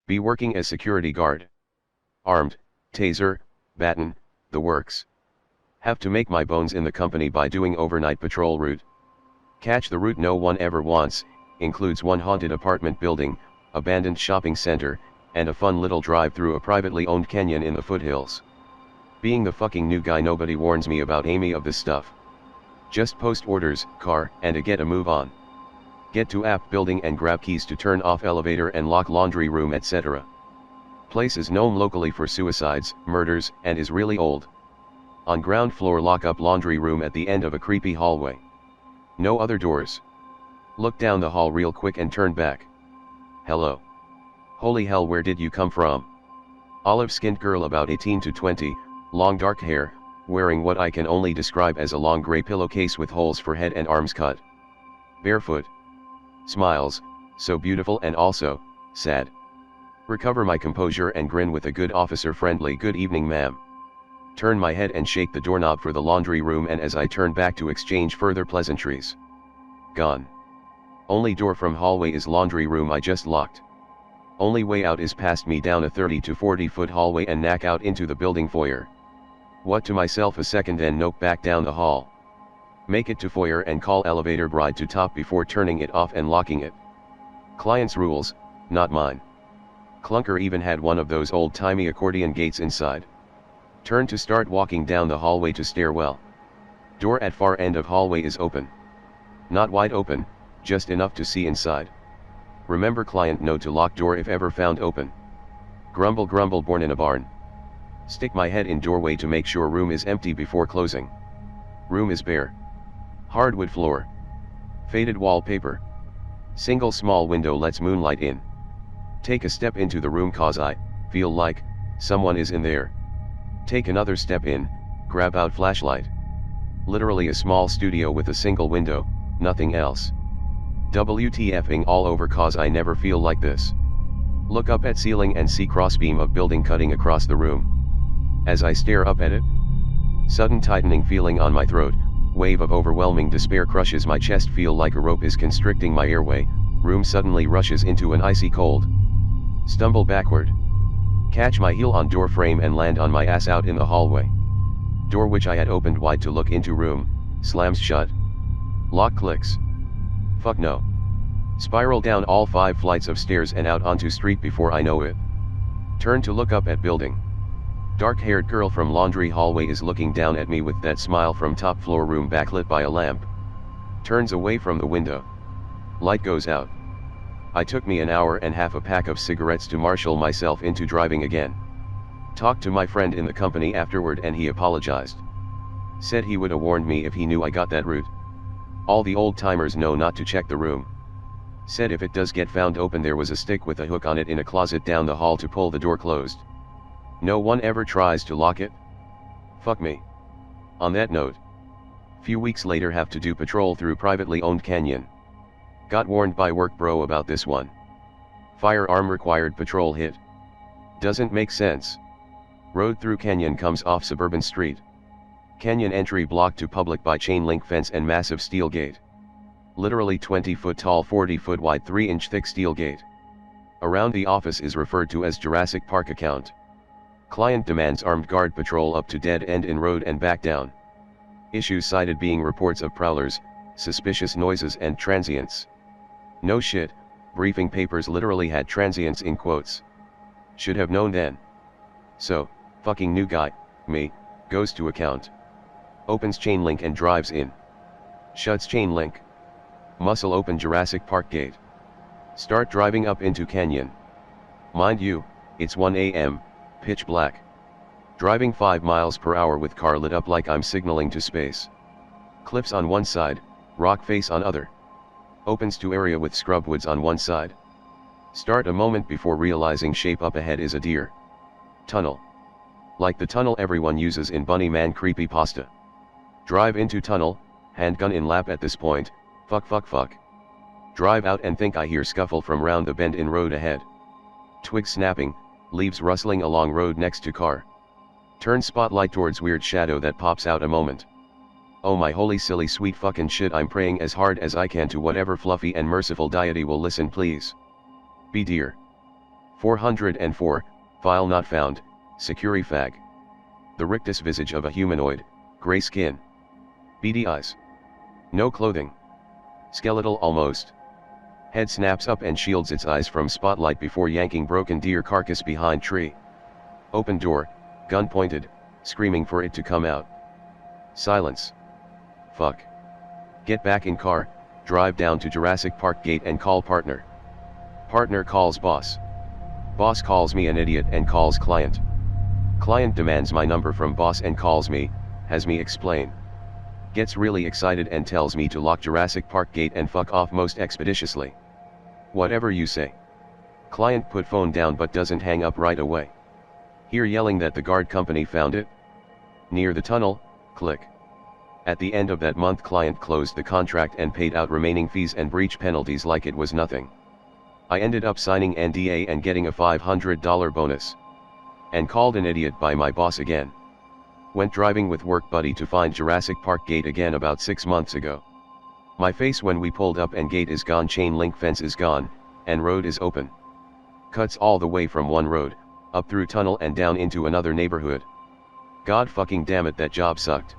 Be working as security guard. Armed, taser, baton, the works. Have to make my bones in the company by doing overnight patrol route. Catch the route no one ever wants, includes one haunted apartment building, abandoned shopping center, and a fun little drive through a privately owned canyon in the foothills. Being the fucking new guy, nobody warns me about any of this stuff. Just post orders, car, and get a move on. Get to app building and grab keys to turn off elevator and lock laundry room, etc. Place is known locally for suicides, murders, and is really old. On ground floor, lock up laundry room at the end of a creepy hallway. No other doors. Look down the hall real quick and turn back. Hello. Holy hell, where did you come from? Olive-skinned girl about 18 to 20, long dark hair, wearing what I can only describe as a long gray pillowcase with holes for head and arms cut. Barefoot. Smiles, so beautiful and also, sad. Recover my composure and grin with a good officer friendly "Good evening, ma'am." Turn my head and shake the doorknob for the laundry room, and as I turn back to exchange further pleasantries. Gone. Only door from hallway is laundry room I just locked. Only way out is past me down a 30 to 40 foot hallway and knack out into the building foyer. What to myself a second and nope back down the hall. Make it to foyer and call elevator bride to top before turning it off and locking it. Client's rules, not mine. Clunker even had one of those old-timey accordion gates inside. Turn to start walking down the hallway to stairwell. Door at far end of hallway is open. Not wide open, just enough to see inside. Remember client note to lock door if ever found open. Grumble grumble born in a barn. Stick my head in doorway to make sure room is empty before closing. Room is bare. Hardwood floor. Faded wallpaper. Single small window lets moonlight in. Take a step into the room cause I feel like someone is in there. Take another step in, grab out flashlight. Literally a small studio with a single window, nothing else. WTFing all over cause I never feel like this. Look up at ceiling and see crossbeam of building cutting across the room. As I stare up at it, sudden tightening feeling on my throat, wave of overwhelming despair crushes my chest, feel like a rope is constricting my airway, room suddenly rushes into an icy cold. Stumble backward. Catch my heel on door frame and land on my ass out in the hallway. Door which I had opened wide to look into room, slams shut. Lock clicks. Fuck no. Spiral down all 5 flights of stairs and out onto street before I know it. Turn to look up at building. Dark-haired girl from laundry hallway is looking down at me with that smile from top floor room backlit by a lamp. Turns away from the window. Light goes out. I took me an hour and half a pack of cigarettes to marshal myself into driving again. Talked to my friend in the company afterward and he apologized. Said he would have warned me if he knew I got that route. All the old timers know not to check the room. Said if it does get found open there was a stick with a hook on it in a closet down the hall to pull the door closed. No one ever tries to lock it. Fuck me. On that note. Few weeks later have to do patrol through privately owned canyon. Got warned by work bro about this one. Firearm required patrol hit. Doesn't make sense. Road through canyon comes off suburban street. Canyon entry blocked to public by chain link fence and massive steel gate. Literally 20 foot tall 40 foot wide 3-inch thick steel gate. Around the office is referred to as Jurassic Park account. Client demands armed guard patrol up to dead end in road and back down. Issues cited being reports of prowlers, suspicious noises and transients. No shit, briefing papers literally had transients in quotes. Should have known then. So, fucking new guy, me, goes to account. Opens chain link and drives in. Shuts chain link. Muscle open Jurassic Park gate. Start driving up into canyon. Mind you, it's 1 a.m., pitch black. Driving 5 miles per hour with car lit up like I'm signaling to space. Cliffs on one side, rock face on other. Opens to area with scrub woods on one side. Start a moment before realizing shape up ahead is a deer. Tunnel. Like the tunnel everyone uses in Bunnyman creepypasta. Drive into tunnel, handgun in lap at this point, fuck. Drive out and think I hear scuffle from round the bend in road ahead. Twigs snapping, leaves rustling along road next to car. Turn spotlight towards weird shadow that pops out a moment. Oh my holy silly sweet fucking shit, I'm praying as hard as I can to whatever fluffy and merciful deity will listen please. Be deer. 404, file not found, Securifag. The rictus visage of a humanoid, gray skin. Beady eyes. No clothing. Skeletal almost. Head snaps up and shields its eyes from spotlight before yanking broken deer carcass behind tree. Open door, gun pointed, screaming for it to come out. Silence. Fuck. Get back in car, drive down to Jurassic Park gate and call partner. Partner calls boss. Boss calls me an idiot and calls client. Client demands my number from boss and calls me, has me explain. Gets really excited and tells me to lock Jurassic Park gate and fuck off most expeditiously. Whatever you say. Client put phone down but doesn't hang up right away. Hear yelling that the guard company found it. Near the tunnel, click. At the end of that month client closed the contract and paid out remaining fees and breach penalties like it was nothing. I ended up signing NDA and getting a $500 bonus. And called an idiot by my boss again. Went driving with work buddy to find Jurassic Park gate again about 6 months ago. My face when we pulled up and gate is gone, chain link fence is gone, and road is open. Cuts all the way from one road, up through tunnel and down into another neighborhood. God fucking damn it, that job sucked.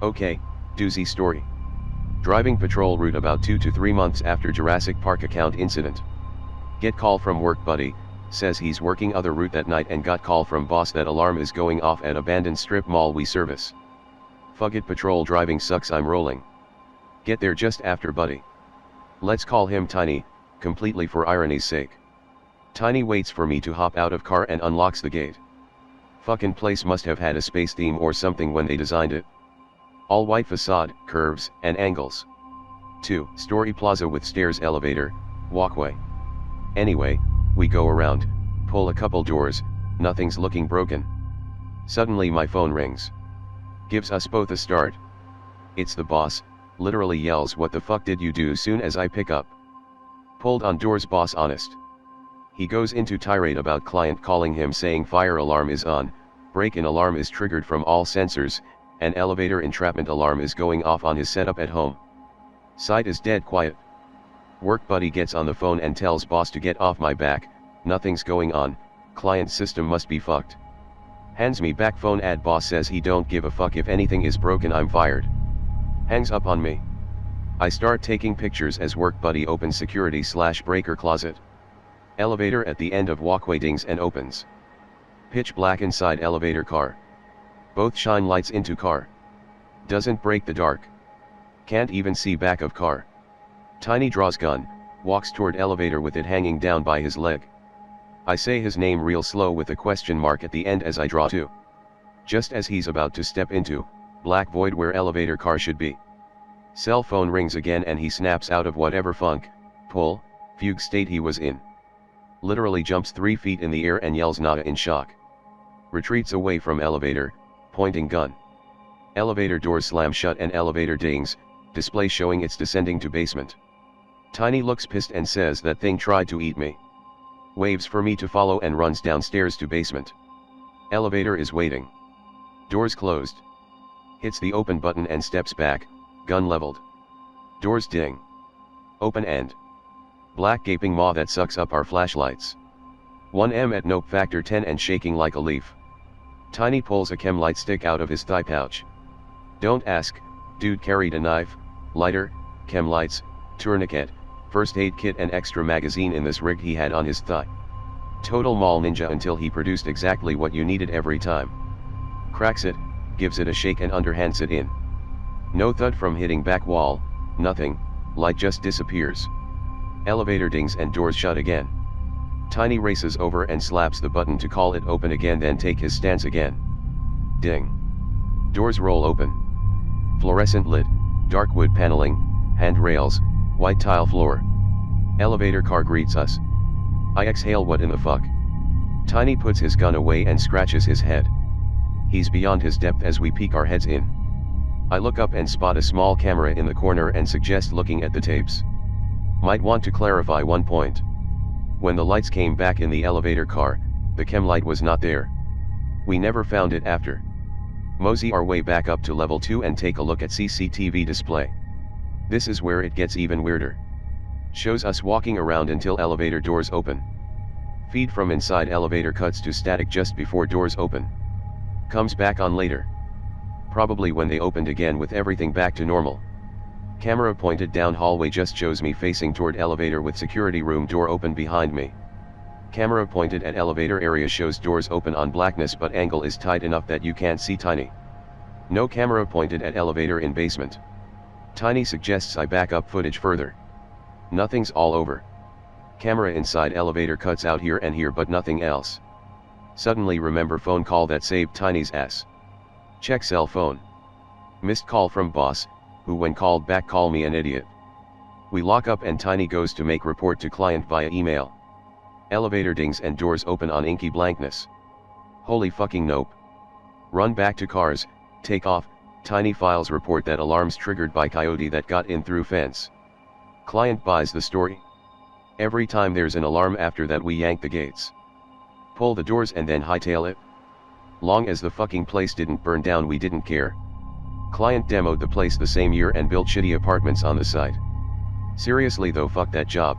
Okay, doozy story. Driving patrol route about 2 to 3 months after Jurassic Park account incident. Get call from work buddy, says he's working other route that night and got call from boss that alarm is going off at abandoned strip mall we service. Fuck it, patrol driving sucks, I'm rolling. Get there just after buddy. Let's call him Tiny, completely for irony's sake. Tiny waits for me to hop out of car and unlocks the gate. Fucking place must have had a space theme or something when they designed it. All white facade, curves, and angles. 2-story plaza with stairs, elevator, walkway. Anyway, we go around, pull a couple doors, nothing's looking broken. Suddenly my phone rings. Gives us both a start. It's the boss, literally yells, "What the fuck did you do?" soon as I pick up. Pulled on doors, boss honest. He goes into tirade about client calling him saying fire alarm is on, break-in alarm is triggered from all sensors, and elevator entrapment alarm is going off on his setup at home. Site is dead quiet. Work buddy gets on the phone and tells boss to get off my back, nothing's going on, client system must be fucked. Hands me back phone, boss says he don't give a fuck if anything is broken, I'm fired. Hangs up on me. I start taking pictures as work buddy opens security/breaker closet. Elevator at the end of walkway dings and opens. Pitch black inside elevator car. Both shine lights into car. Doesn't break the dark. Can't even see back of car. Tiny draws gun, walks toward elevator with it hanging down by his leg. I say his name real slow with a question mark at the end as I draw to. Just as he's about to step into black void where elevator car should be. Cell phone rings again and he snaps out of whatever funk, pull, fugue state he was in. Literally jumps 3 feet in the air and yells nada in shock. Retreats away from elevator, pointing gun. Elevator doors slam shut and elevator dings, display showing it's descending to basement. Tiny looks pissed and says that thing tried to eat me. Waves for me to follow and runs downstairs to basement. Elevator is waiting. Doors closed. Hits the open button and steps back, gun leveled. Doors ding. Open and black gaping maw that sucks up our flashlights. 1M at nope factor 10 and shaking like a leaf. Tiny pulls a chem light stick out of his thigh pouch. Don't ask, dude carried a knife, lighter, chem lights, tourniquet, first aid kit and extra magazine in this rig he had on his thigh. Total mall ninja until he produced exactly what you needed every time. Cracks it, gives it a shake and underhands it in. No thud from hitting back wall, nothing, light just disappears. Elevator dings and doors shut again. Tiny races over and slaps the button to call it open again, then take his stance again. Ding. Doors roll open. Fluorescent lit, dark wood paneling, handrails, white tile floor. Elevator car greets us. I exhale, what in the fuck? Tiny puts his gun away and scratches his head. He's beyond his depth as we peek our heads in. I look up and spot a small camera in the corner and suggest looking at the tapes. Might want to clarify one point. When the lights came back in the elevator car, the chem light was not there. We never found it after. Mosey our way back up to level 2 and take a look at CCTV display. This is where it gets even weirder. Shows us walking around until elevator doors open. Feed from inside elevator cuts to static just before doors open. Comes back on later. Probably when they opened again with everything back to normal. Camera pointed down hallway just shows me facing toward elevator with security room door open behind me. Camera pointed at elevator area shows doors open on blackness but angle is tight enough that you can't see Tiny. No camera pointed at elevator in basement. Tiny suggests I back up footage further. Nothing's all over. Camera inside elevator cuts out here and here but nothing else. Suddenly remember phone call that saved Tiny's ass. Check cell phone. Missed call from boss, who when called back call me an idiot. We lock up and Tiny goes to make report to client via email. Elevator dings and doors open on inky blankness. Holy fucking nope. Run back to cars, take off, Tiny files report that alarms triggered by coyote that got in through fence. Client buys the story. Every time there's an alarm after that we yank the gates. Pull the doors and then hightail it. Long as the fucking place didn't burn down we didn't care. Client demoed the place the same year and built shitty apartments on the site. Seriously though, fuck that job.